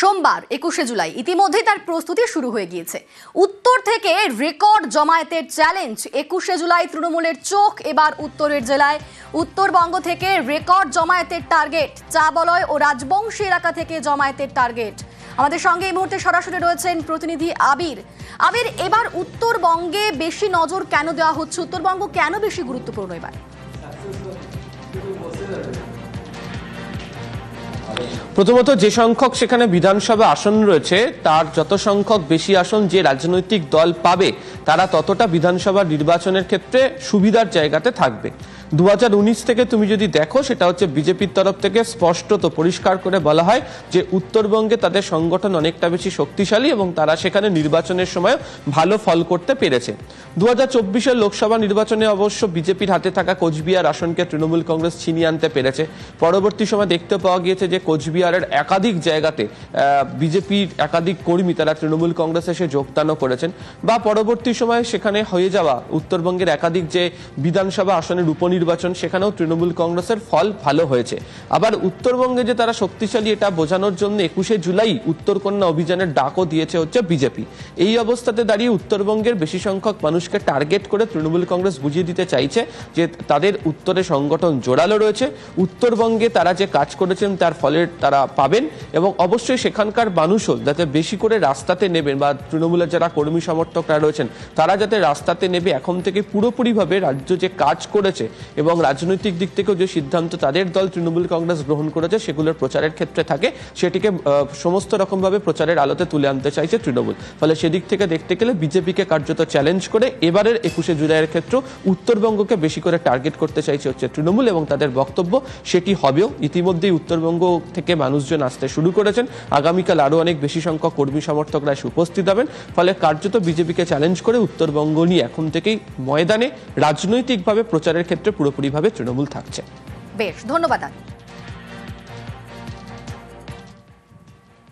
সোমবার 21শে জুলাই ইতিমধ্যেই তার প্রস্তুতি শুরু হয়ে গিয়েছে। উত্তর থেকে রেকর্ড জমায়েতের চ্যালেঞ্জ। 21শে জুলাই তৃণমূলের চোখ এবার উত্তরের জেলায়। উত্তরবঙ্গ থেকে রেকর্ড জমায়েতের টার্গেট। চা বলয় ও রাজবংশী এলাকা থেকে জমায়েতের টার্গেট। আমাদের সঙ্গে এই মুহূর্তে সরাসরি রয়েছেন প্রতিনিধি আবির। আবির, এবার উত্তরবঙ্গে বেশি নজর কেন দেওয়া হচ্ছে? উত্তরবঙ্গ কেন বেশি গুরুত্বপূর্ণ এবার? প্রথমত যে সংখ্যক সেখানে বিধানসভা আসন রয়েছে তার যত সংখ্যক বেশি আসন যে রাজনৈতিক দল পাবে তারা ততটা বিধানসভা নির্বাচনের ক্ষেত্রে সুবিধার জায়গাতে থাকবে। 2019 থেকে তুমি যদি দেখো সেটা হচ্ছে বিজেপির তরফ থেকে স্পষ্টত পরিষ্কার করে বলা হয় যে উত্তরবঙ্গে তাদের সংগঠন অনেকটা বেশি শক্তিশালী এবং তারা সেখানে নির্বাচনের সময় ভালো ফল করতে পেরেছে। 2024-এর লোকসভা নির্বাচনে অবশ্য বিজেপির হাতে থাকা কোচবিহার আসনকে তৃণমূল কংগ্রেস ছিনিয়ে আনতে পেরেছে। পরবর্তী সময় দেখতে পাওয়া গিয়েছে যে কোচবিহারের একাধিক জায়গাতে বিজেপির একাধিক কর্মী তারা তৃণমূল কংগ্রেসে এসে যোগদানও করেছেন, বা পরবর্তী সময় সেখানে হয়ে যাওয়া উত্তরবঙ্গের একাধিক যে বিধানসভা আসনের উপনির্বাচন সেখানেও তৃণমূল কংগ্রেসের ফল ভালো হয়েছে। আবার উত্তরবঙ্গে যে তারা শক্তিশালী এটা বোঝানোর জন্য 21শে জুলাই উত্তরকন্যা অভিযানের ডাকও দিয়েছে হচ্ছে বিজেপি। এই অবস্থাতে দাঁড়িয়ে উত্তরবঙ্গের বেশি সংখ্যক মানুষকে টার্গেট করে তৃণমূল কংগ্রেস বুঝিয়ে দিতে চাইছে যে তাদের উত্তরে সংগঠন জোরালো রয়েছে, উত্তরবঙ্গে তারা যে কাজ করেছেন তার ফলের তারা পাবেন, এবং অবশ্যই সেখানকার মানুষও যাতে বেশি করে রাস্তাতে নেবেন বা তৃণমূলের যারা কর্মী সমর্থকরা রয়েছেন তারা যাতে রাস্তাতে নেবে এখন থেকে পুরোপুরিভাবে রাজ্য যে কাজ করেছে এবং রাজনৈতিক দিক থেকেও যে সিদ্ধান্ত তাদের দল তৃণমূল কংগ্রেস গ্রহণ করেছে সেগুলোর প্রচারের ক্ষেত্রে থাকে, সেটিকে সমস্ত রকমভাবে প্রচারের আলোতে তুলে আনতে চাইছে তৃণমূল। ফলে সেদিক থেকে দেখতে গেলে বিজেপিকে কার্যত চ্যালেঞ্জ করে এবারের 21শে জুলাইয়ের ক্ষেত্রে উত্তরবঙ্গকে বেশি করে টার্গেট করতে চাইছে হচ্ছে তৃণমূল, এবং তাদের বক্তব্য সেটি হবেও। ইতিমধ্যেই উত্তরবঙ্গ থেকে মানুষজন আসতে শুরু করেছেন, আগামীকাল আরও অনেক বেশি সংখ্যক কর্মী সমর্থকরা এসে উপস্থিত হবেন। ফলে কার্যত বিজেপিকে চ্যালেঞ্জ করে উত্তরবঙ্গ নিয়ে এখন থেকেই ময়দানে রাজনৈতিকভাবে প্রচারের ক্ষেত্রে পুরোপুরিভাবে তৃণমূল থাকছে। বেশ, ধন্যবাদ।